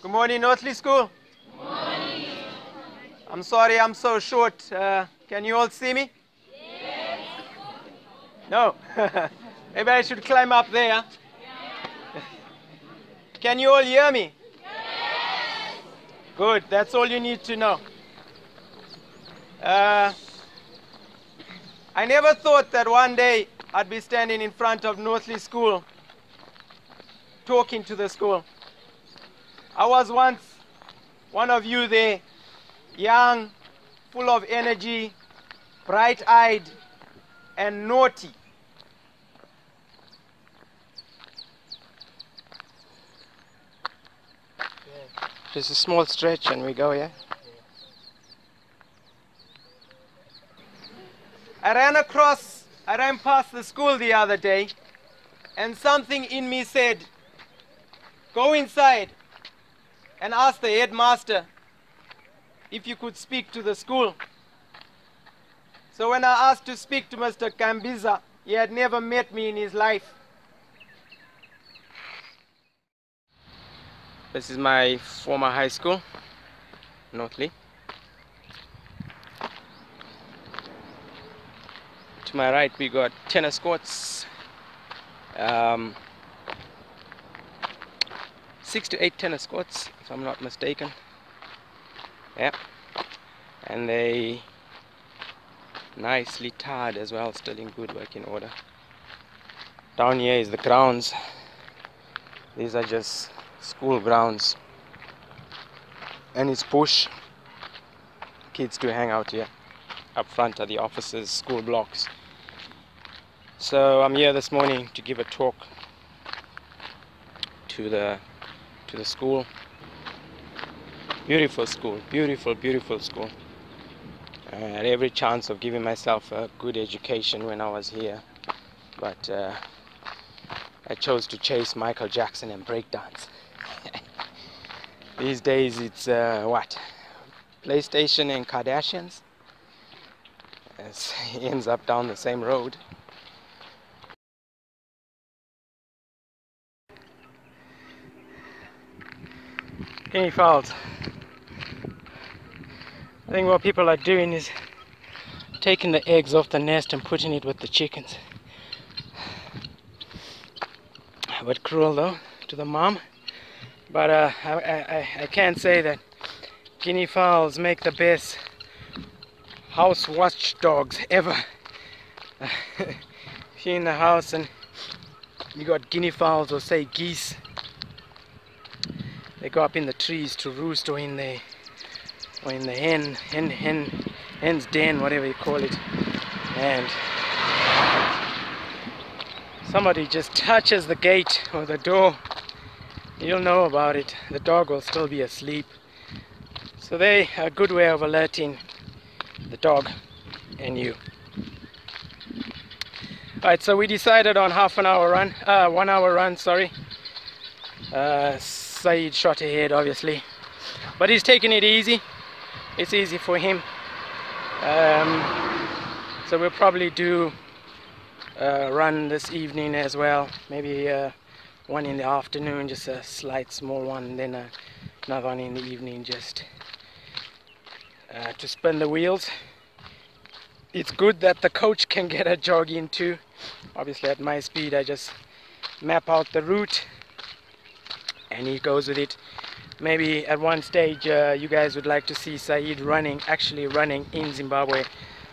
Good morning, Northley School. Good morning. I'm sorry I'm so short. Can you all see me? Yes. No? Maybe I should climb up there. Can you all hear me? Yes. Good, that's all you need to know. I never thought that one day I'd be standing in front of Northley School talking to the school. I was once one of you there, young, full of energy, bright-eyed, and naughty. Just a small stretch and we go, yeah? I ran past the school the other day, and something in me said, go inside and ask the headmaster if you could speak to the school. So when I asked to speak to Mr. Kambiza, he had never met me in his life. This is my former high school, Northley. To my right we got tennis courts, 6 to 8 tennis courts if I'm not mistaken. Yeah, and they nicely tarred as well, still in good working order. Down here is the grounds. These are just school grounds, and it's bush. Kids do hang out here. Up front are the offices, school blocks. So I'm here this morning to give a talk to the school. Beautiful school, beautiful school. I had every chance of giving myself a good education when I was here, but I chose to chase Michael Jackson and breakdance. These days it's what? PlayStation and Kardashians? It ends up down the same road. Guinea fowls. I think what people are doing is taking the eggs off the nest and putting it with the chickens. A bit cruel though to the mom, but I can say that guinea fowls make the best house watchdogs ever. If you're in the house and you got guinea fowls, or say geese, they go up in the trees to roost, or in the hen's den, whatever you call it, and somebody just touches the gate or the door, you'll know about it. The dog will still be asleep. So they are a good way of alerting the dog and you. Alright, so we decided on 1 hour run, sorry. Saeed shot ahead obviously, but he's taking it easy. It's easy for him. So we'll probably do a run this evening as well, maybe one in the afternoon, just a slight small one, and then another one in the evening, just to spin the wheels. It's good that the coach can get a jog in too. Obviously at my speed I just map out the route and he goes with it. Maybe at one stage you guys would like to see Saeed actually running in Zimbabwe,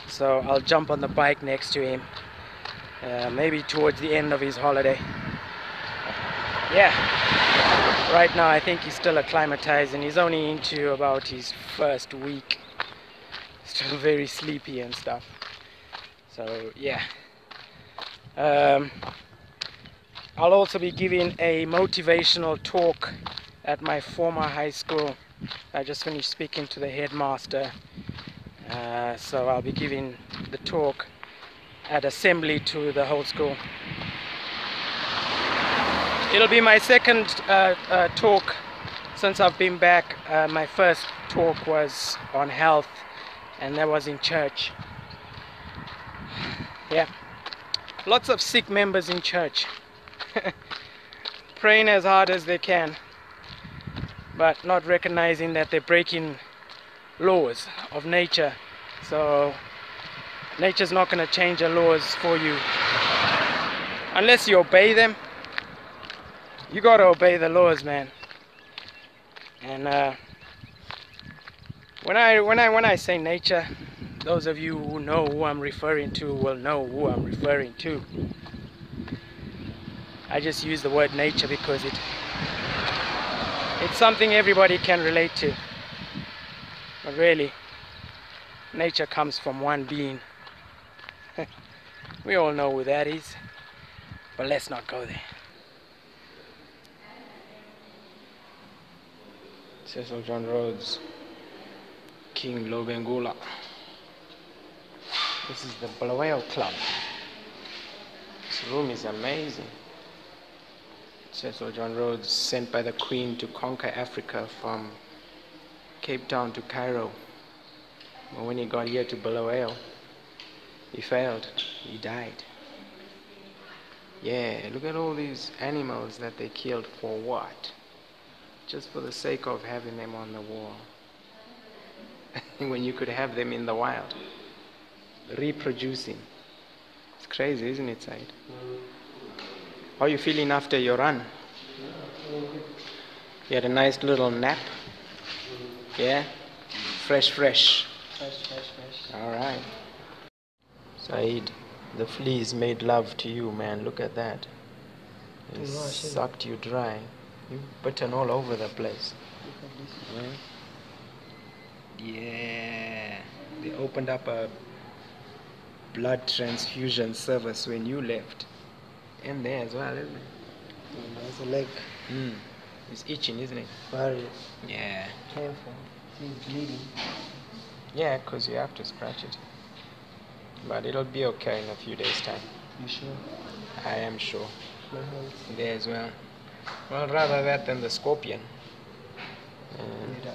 so I'll jump on the bike next to him, maybe towards the end of his holiday. Yeah, right now I think he's still acclimatized and he's only into about his first week, still very sleepy and stuff. So yeah, I'll also be giving a motivational talk at my former high school. I just finished speaking to the headmaster, so I'll be giving the talk at assembly to the whole school. It'll be my second talk since I've been back. My first talk was on health, and that was in church. Yeah, lots of sick members in church praying as hard as they can. but not recognizing that they're breaking laws of nature. So nature's not going to change the laws for you unless you obey them. You got to obey the laws, man. And when I say nature, those of you who know who I'm referring to will know who I'm referring to. I just use the word nature because it's something everybody can relate to. But really, nature comes from one being. We all know who that is, but let's not go there. Cecil John Rhodes, King Lobengula. This is the Bulawayo Club. This room is amazing. Cecil John Rhodes, sent by the Queen to conquer Africa from Cape Town to Cairo. But when he got here to Bulawayo, he failed. He died. Yeah, look at all these animals that they killed for what? Just for the sake of having them on the wall. When you could have them in the wild, reproducing. It's crazy, isn't it, Said? How are you feeling after your run? You had a nice little nap? Yeah? Fresh. Alright. Said, the fleas made love to you, man. Look at that. They sucked you dry. You've bitten all over the place. Yeah. They opened up a blood transfusion service when you left. And there as well, isn't it? There's a leg. It's itching, isn't it? Very Yeah. painful. It's bleeding. Yeah, because you have to scratch it. But it'll be okay in a few days' time. You sure? I am sure. My health. There as well. Well, rather that than the scorpion.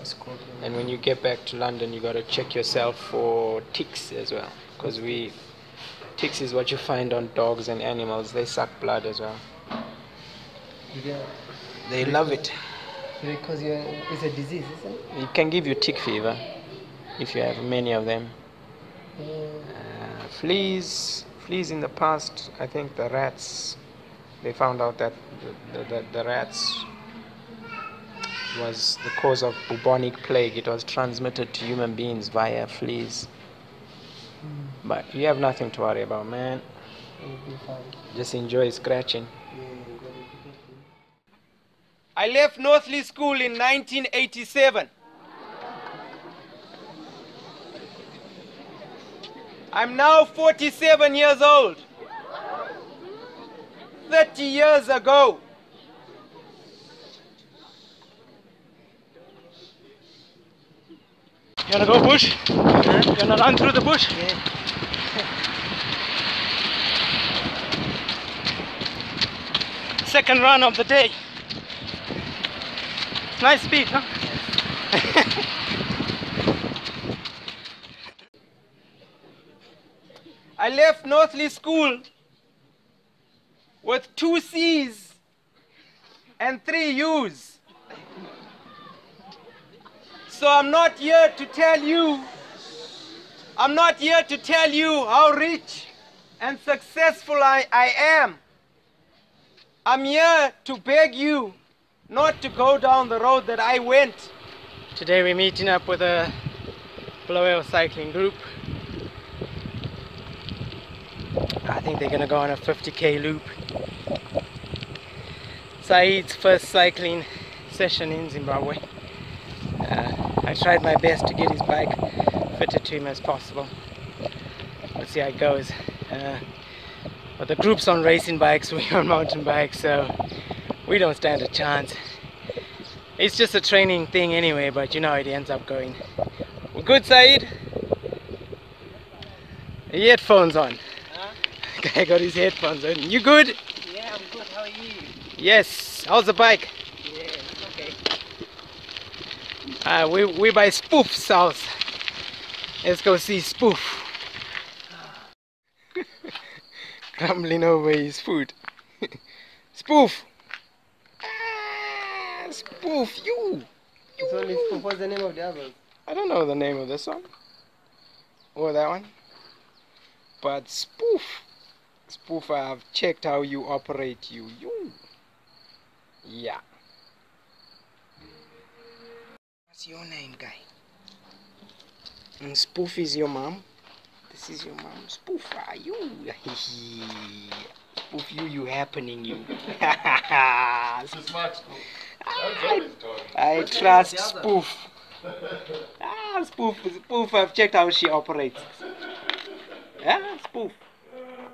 Scorpion. And when you get back to London, you got to check yourself for ticks as well. Because ticks is what you find on dogs and animals. They suck blood as well. Yeah. They love it. Because it's a disease, isn't it? It can give you tick fever if you have many of them. Fleas in the past, I think the rats, they found out that the rats was the cause of bubonic plague. It was transmitted to human beings via fleas. But you have nothing to worry about, man. It'll be fine. Just enjoy scratching. Yeah, you gotta be careful. I left Northley School in 1987. I'm now 47 years old. 30 years ago. You wanna go bush? Huh? You wanna run through the bush? Yeah. Second run of the day. Nice speed, huh? I left Northley School with 2 C's and 3 U's. So I'm not here to tell you how rich and successful I am. I'm here to beg you not to go down the road that I went. Today we're meeting up with a Bulawayo cycling group. I think they're gonna go on a 50k loop. Said's first cycling session in Zimbabwe. I tried my best to get his bike fitted to him as possible. Let's see how it goes. But the group's on racing bikes, we're on mountain bikes, so we don't stand a chance. It's just a training thing anyway, but you know it ends up going. We're good, Said? The headphones on. Huh? Guy got his headphones on. You good? Yeah, I'm good. How are you? Yes. How's the bike? Yeah, it's okay. We're by Spoof's house. Let's go see Spoof. Grumbling over his food. Spoof! Ah, Spoof, you! This one is Spoof. What's the name of the others? I don't know the name of this one or that one, but Spoof. Spoof, I've checked how you operate you. Yeah. What's your name, guy? Spoof is your mom. This is your mom. Spoof, are you? Spoof, you happening, you. I trust Spoof. Spoof, I've checked how she operates. Yeah, Spoof.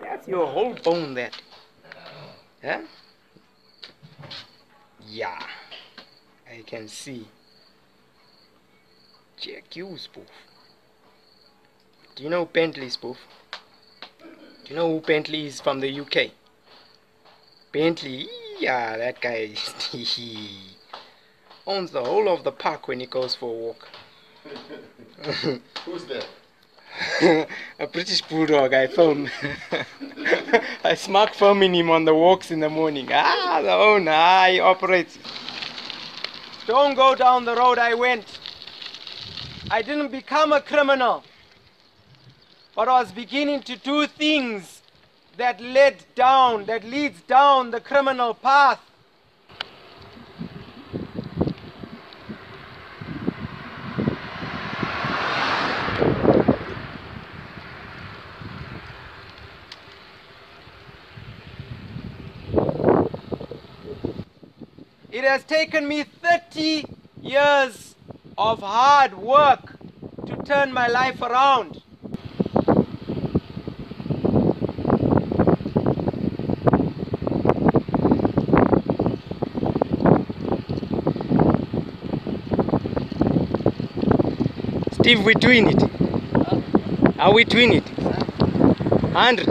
That's your whole bone, that. Yeah? Yeah. I can see. Check you, Spoof. Do you know Bentley, Spoof? Do you know who Bentley is from the UK? Bentley, yeah, that guy owns the whole of the park when he goes for a walk. Who's that? A British bulldog. I film. I smart filming him on the walks in the morning. The owner, he operates. Don't go down the road I went. I didn't become a criminal, but I was beginning to do things that leads down the criminal path. It has taken me 30 years of hard work to turn my life around. Steve, we're doing it. Are we doing it? 100.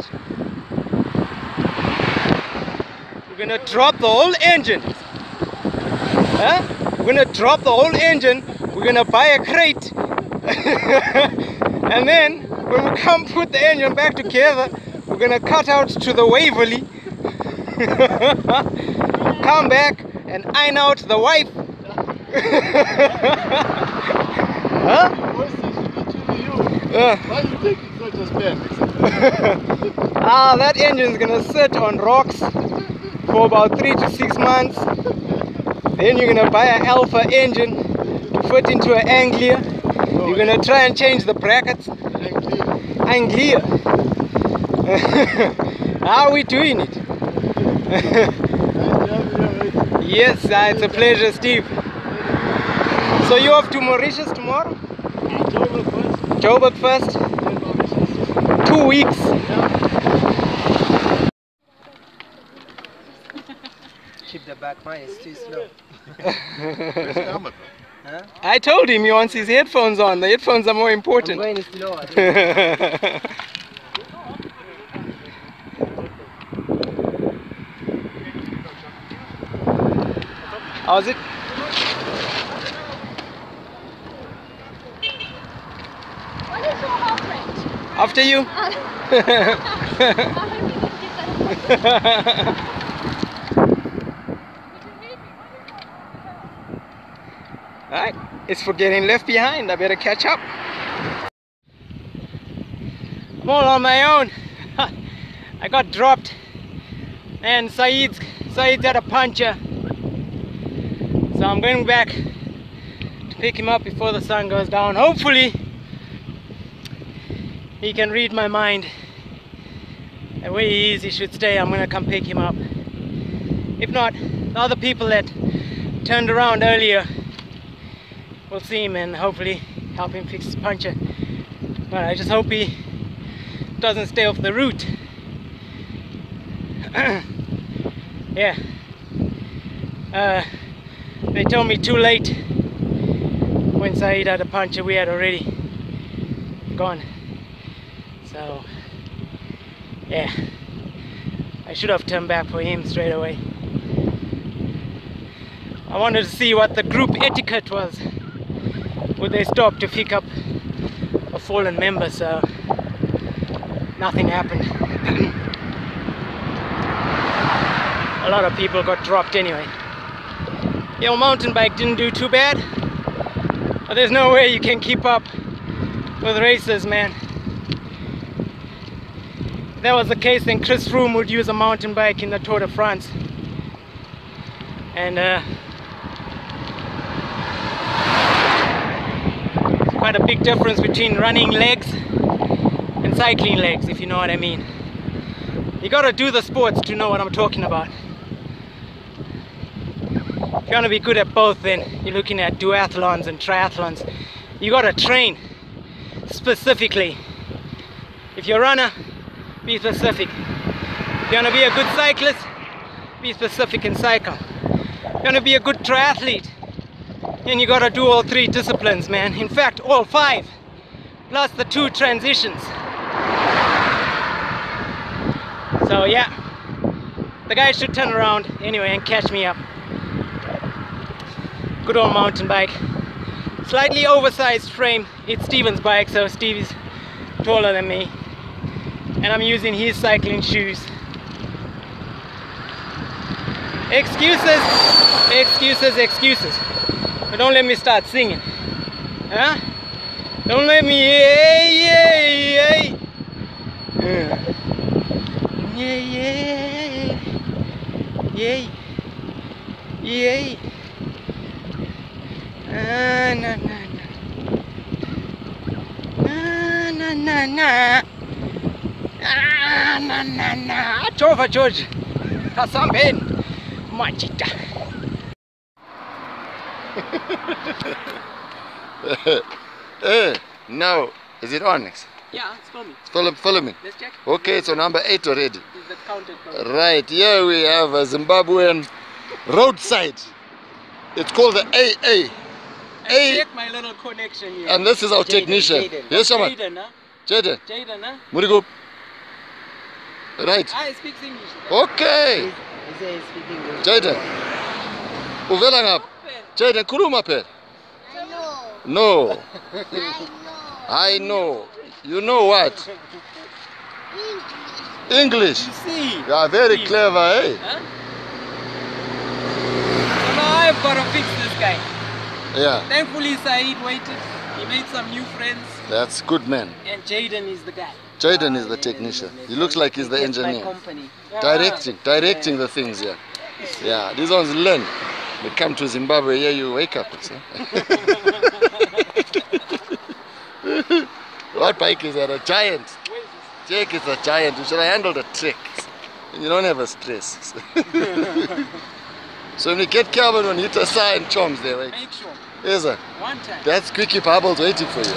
We're gonna drop the whole engine. We're gonna drop the whole engine. We're gonna buy a crate. And then when we come put the engine back together, we're gonna cut out to the Waverley. Come back and iron out the wife. Huh? Why are you taking such a stand? That engine's gonna sit on rocks for about 3 to 6 months. Then you're gonna buy an Alpha engine to fit into an Anglia. You're gonna try and change the brackets. Anglia. How are we doing it? Yes, it's a pleasure, Steve. So you off to Mauritius tomorrow? Joburg first? 2 weeks. Keep the back, mine is too slow. Huh? I told him he wants his headphones on. The headphones are more important. I'm going slower. How's it? What is your heart rate? After you? Alright, it's for getting left behind. I better catch up. I'm all on my own. I got dropped and Saeed's had a puncture. So I'm going back to pick him up before the sun goes down. Hopefully he can read my mind. And where he is, he should stay. I'm gonna come pick him up. If not, the other people that turned around earlier will see him and hopefully help him fix his puncture. But I just hope he doesn't stay off the route. Yeah. They told me too late. When Saeed had a puncture, we had already gone. So, yeah. I should have turned back for him straight away. I wanted to see what the group etiquette was. Would they stop to pick up a fallen member? So, nothing happened. A lot of people got dropped anyway. Your mountain bike didn't do too bad. But there's no way you can keep up with racers, man. If that was the case, then Chris Froome would use a mountain bike in the Tour de France. And quite a big difference between running legs and cycling legs, if you know what I mean. You gotta do the sports to know what I'm talking about. If you want to be good at both, then you're looking at duathlons and triathlons. You gotta train specifically. If you're a runner, be specific. If you want to be a good cyclist, be specific and cycle. If you want to be a good triathlete, then you gotta do all 3 disciplines, man. In fact, all 5, plus the 2 transitions. So yeah, the guy should turn around anyway and catch me up. Good old mountain bike. Slightly oversized frame. It's Steven's bike, so Steve is taller than me. And I'm using his cycling shoes. Excuses, excuses, excuses. But don't let me start singing. Huh? Don't let me, yay, yay. Yay, yay, yay, yay. Na na na na na na na na na. Chova George, kasambeni machita. Now, is it on? Yeah, it's filming. Filming. Let's check. Okay, it's on number 8 already. Is that counted? Right, here we have a Zimbabwean roadside. It's called the AA. Check my little connection here. And this is our technician. Jaden. Yes, Shaman. Jaden, huh? Jaden. Jaden, huh? Murigo. Right. I speak English. Okay. He says he's speaking English. Jaden. Uvela ngapha. Jaden, khuluma phela. No. I know. You know what? English. You see? You are very clever, eh? Huh? So now I've got to fix this guy. Yeah. Thankfully, Saeed waited. He made some new friends. That's good, man. And Jaden is the guy. Jaden is the technician. He looks like he's the He gets my engineer. company. Directing the things, yeah. Yeah, these ones learn. They come to Zimbabwe, here you wake up. See? What bike is that? A giant? Check, it's a giant. You should have handled the trick. And you don't have a stress. So when you get Calvin on hit a sign, choms there, right? Make sure. Yes, sir. One time. That's Quickie Bubbles waiting for you.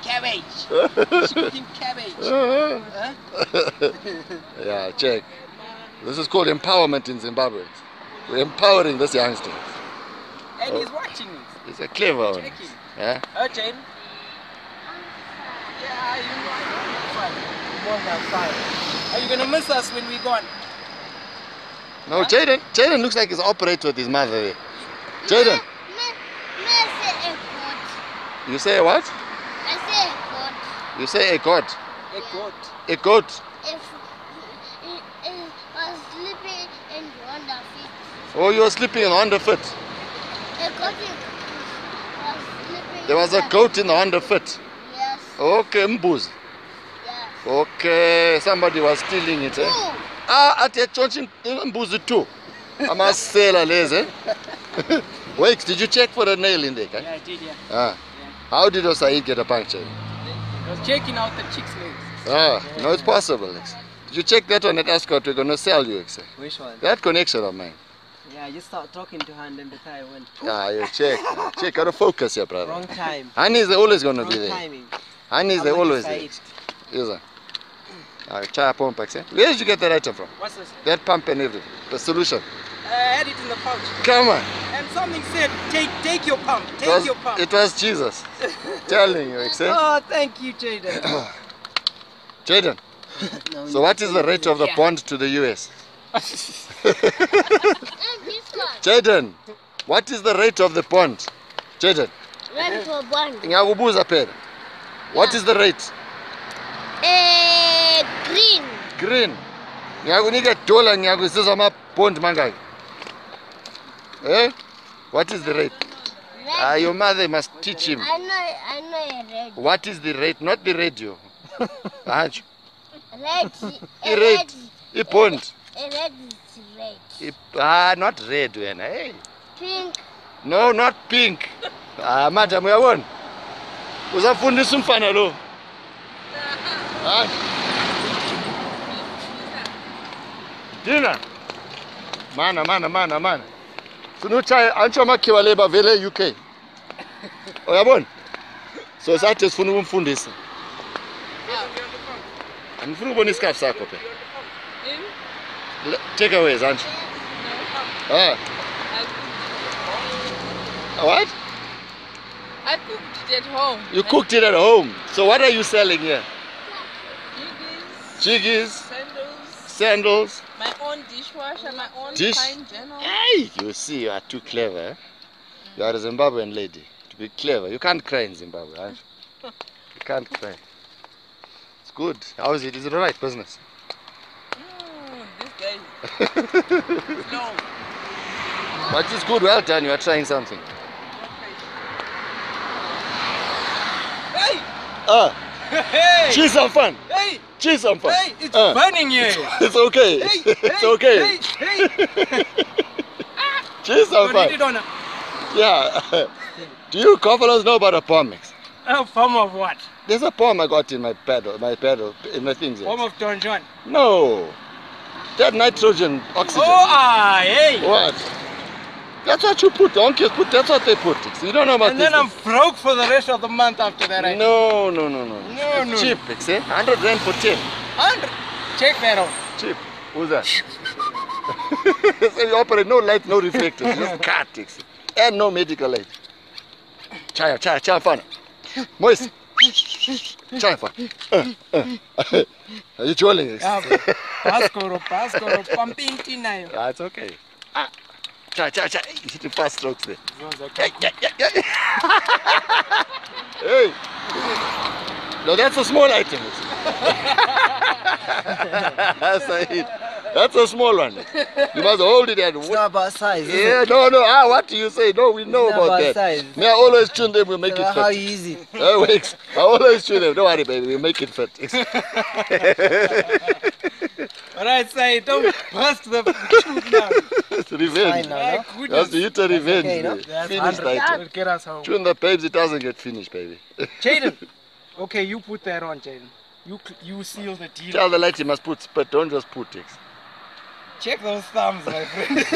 Cabbage. Shooting cabbage. Huh? Yeah, check. This is called empowerment in Zimbabwe. We're empowering this youngster. And he's watching us. He's a clever one. Checking. Yeah? Jaden? Yeah, you know I'm going outside. Are you going to miss us when we're gone? No, Jaden looks like he's operating with his mother there. Jaden. You say what? I say a goat. You say a goat. A goat. A goat. If it was sleeping in the feet. Oh, you were sleeping on the underfoot. A goat was sleeping. There was a goat in the underfoot. Yes. Okay, mbuz. Yes. Okay, somebody was stealing it. Eh? Two. Ah, at the church mbuzi too. I must say la lazy. Wait, did you check for a nail in there? Okay? Yeah, I did, yeah. Ah. How did Osaid get a puncture? I was checking out the chick's legs. Ah, no, it's possible. Did you check that one at Ascot? We're going to sell you. Which one? That connection of mine. Yeah, I just started talking to her and then the car went. Ah, you check. Check, gotta focus here, brother. Wrong time. Honeys, they're always going to be Wrong there. timing. Honeys, they're I'm always there. Said. Yes, sir. Try pump, where did you get that item from? What's this? That pump and everything. The solution. I had it in the pouch. Come on. And something said, take your pump, your pump. It was Jesus. Telling you, except. Oh, thank you, Jaden. Jaden, No, so what is the rate of the bond to the US? And this one. Jaden, what is the rate of the bond? Jaden, Ready for one. ngiyakubuza phela. What is the rate? Green. Green. Ngiyakunika $1 ngiyakusiza ama bond mangaki? Eh? What is the rate? Red. Your mother must teach him. I know a red. What is the rate? Not the radio. Aren't you? Red. The rate. The point. A red is red. Not red, wena. Hey. Pink. No, not pink. Madam, uyabona? Uzafundisa umfana lo. Dina. Mana. Sunuchaya antsho amakhiwa le bavele UK. Uyabona? So sathi sifuna ukumfundisa. Angifuna ukubona isikhafu sakho phela. Take away, Zanji. What? I cooked it at home. You cooked it at home. So what are you selling here? Jiggies, Jiggies, sandals, sandals. my own dishwasher, my own Dish? fine journal. Hey, you see, you are too clever. Eh? You are a Zimbabwean lady. To be clever, you can't cry in Zimbabwe, aren't you? You can't cry. It's good. How is it? Is it alright business? This guy. No. But it's good. Well done. You are trying something. Hey! Hey! Cheese some fun. Hey! Cheese some fun. Hey! It's burning here! It's okay. Hey! It's okay. Hey! Cheese some You fun. need it on a Yeah. Do you Coffalo's know about a pomp mix? form of what? There's a pomp I got in my pedal, in my things. Form of Don Juan. No. That nitrogen oxygen. Oh, hey! What? That's what you put. Donkeys put. That's what they put. You don't know about And this. then I'm broke for the rest of the month after that. Right? No. No. Cheap, eh? 100 rand for 10. 100. Check that out. Cheap. Who's that? So you operate no light, no reflectors, just cartics. And no medical aid. Chaya, fun. Moist. Chaya, fun. Are you trolling us? Pascoro, pumping tinayo. That's okay. Chaya. Hit the fast strokes there. Yeah. Hey. No, that's a small item. That's a small one. You must hold it and It's not about size, is yeah, it? no. What do you say? No, we know It's not about about that. size. Me, I always tune them, we make It's it about how fit. you use it. Wait, I always tune them. Don't worry, baby, we make it fit. Alright, say, don't bust the tube now. It's revenge. Fine now, no? My goodness. That's the hit of revenge. okay, no? baby. That's Finished 100. item. It'll get us home. Tune the babes, it doesn't get finished, baby. Jaden. Okay, you put that on, Jaden. You seal the deal. Tell the light you must put spit, don't just put it. Check those thumbs, my friend. This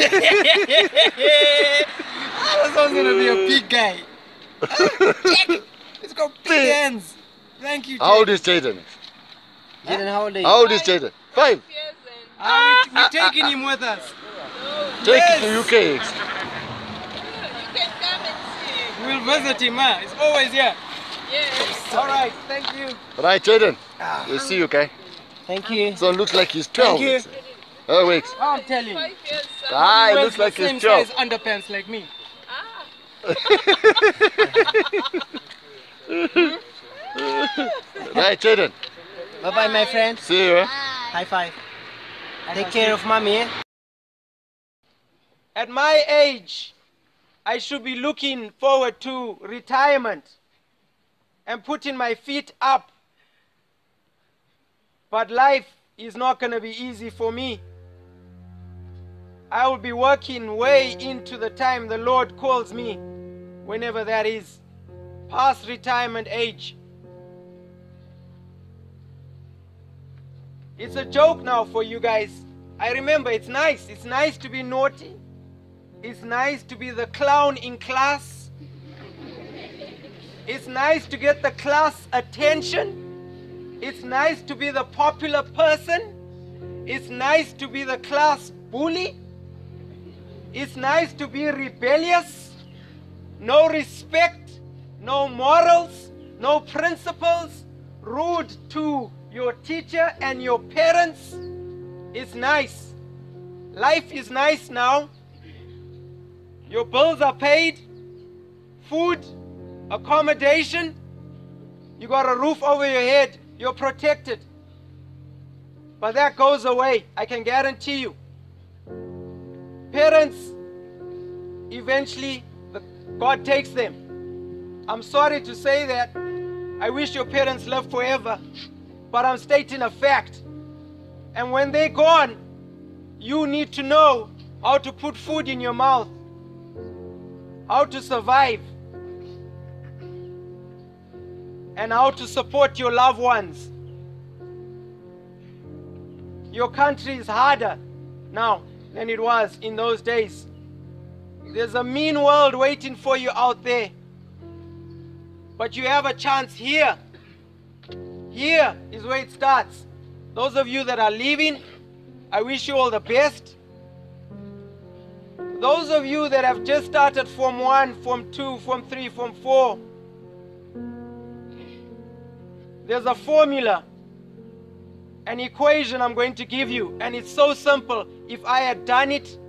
one's gonna be a big guy. Check it. It's got big hands. Thank you, Jaden. How old is Jaden? Jaden, how old are you? How old is Jaden? 5. We're taking him with us. Take Yes. it to UK. You can come and see. We'll visit him, huh? It's always here. Yes. Alright, thank you. Right, Jaden. We'll see you, okay? Thank you. So it looks like he's 12. Thank you. Oh, wait. I'll tell you. 5 years. It Wears looks like the he's same 12. size underpants like me. Right, Jaden. Bye-bye, my friend. See you, eh? High five. Take care of mommy, eh? At my age, I should be looking forward to retirement and putting my feet up. But life is not going to be easy for me. I will be working way into the time the Lord calls me, whenever that is, past retirement age. It's a joke now for you guys. I remember it's nice. It's nice to be naughty. It's nice to be the clown in class. It's nice to get the class attention. It's nice to be the popular person. It's nice to be the class bully. It's nice to be rebellious. No respect, no morals, no principles, rude to your teacher and your parents. It's nice. Life is nice now. Your bills are paid, food, accommodation, you got a roof over your head, you're protected. But that goes away, I can guarantee you. Parents, eventually God takes them. I'm sorry to say that. I wish your parents lived forever, but I'm stating a fact. And when they're gone, you need to know how to put food in your mouth, how to survive, and how to support your loved ones. Your country is harder now than it was in those days. There's a mean world waiting for you out there. But you have a chance here. Here is where it starts. Those of you that are leaving, I wish you all the best. Those of you that have just started Form 1, Form 2, Form 3, Form 4, there's a formula, an equation I'm going to give you, and it's so simple. If I had done it,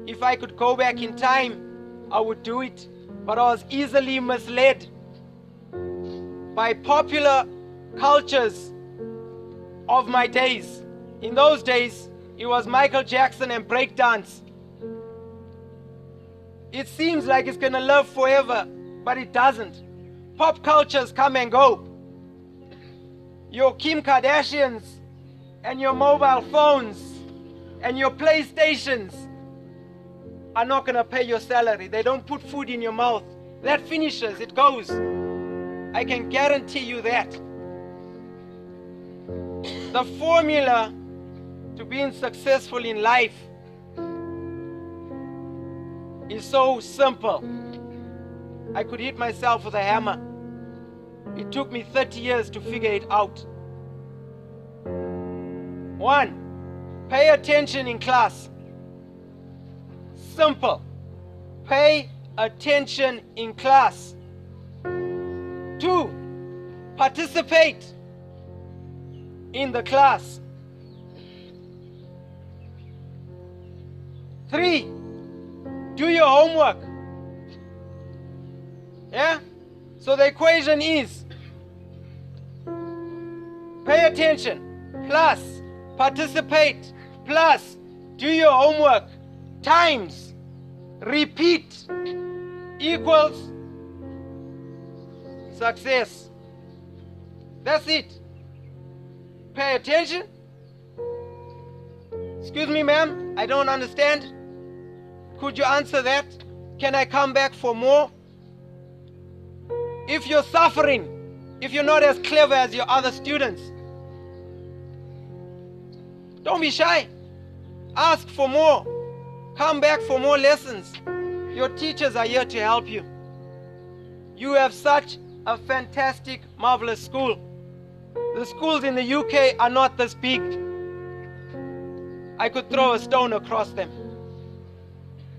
if I could go back in time, I would do it. But I was easily misled by popular cultures of my days. In those days, it was Michael Jackson and breakdance. It seems like it's gonna live forever, but it doesn't. Pop cultures come and go. Your Kim Kardashians and your mobile phones and your PlayStations are not gonna pay your salary. They don't put food in your mouth. That finishes, it goes. I can guarantee you that. The formula to being successful in life is so simple. I could hit myself with a hammer. It took me 30 years to figure it out. 1, pay attention in class. Simple. Pay attention in class. 2, participate in the class. 3, do your homework. Yeah? So the equation is pay attention plus participate plus do your homework times repeat equals success. That's it. Pay attention. Excuse me, ma'am, I don't understand. Could you answer that? Can I come back for more? If you're suffering, if you're not as clever as your other students, don't be shy. Ask for more. Come back for more lessons. Your teachers are here to help you. You have such a fantastic, marvelous school. The schools in the UK are not this big. I could throw a stone across them.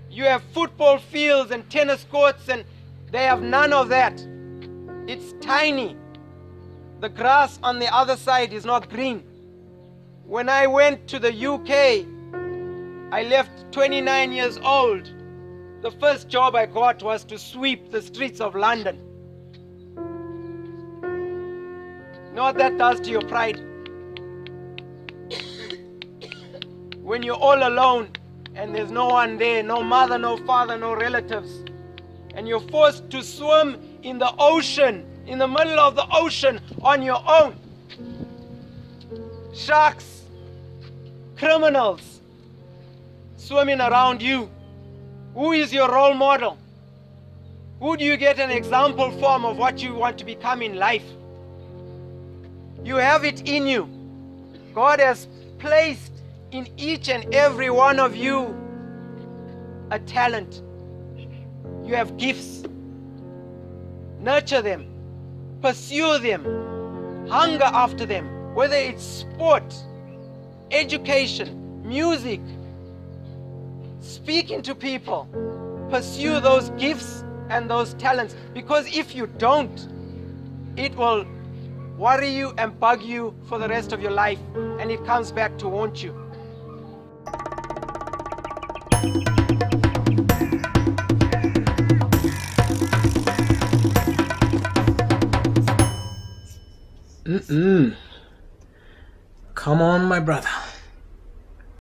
You have football fields and tennis courts, and they have none of that. It's tiny. The grass on the other side is not green. When I went to the UK, I left 29 years old. The first job I got was to sweep the streets of London. You know what that does to your pride? When you're all alone and there's no one there, no mother, no father, no relatives, and you're forced to swim in the ocean, in the middle of the ocean on your own. Sharks, criminals swimming around you. Who is your role model? Who do you get an example from of what you want to become in life? You have it in you. God has placed in each and every one of you a talent. You have gifts. Nurture them. Pursue them. Hunger after them. Whether it's sport, education, music, speaking to people. Pursue those gifts and those talents. Because if you don't, it will worry you and bug you for the rest of your life. And it comes back to haunt you. Come on, my brother.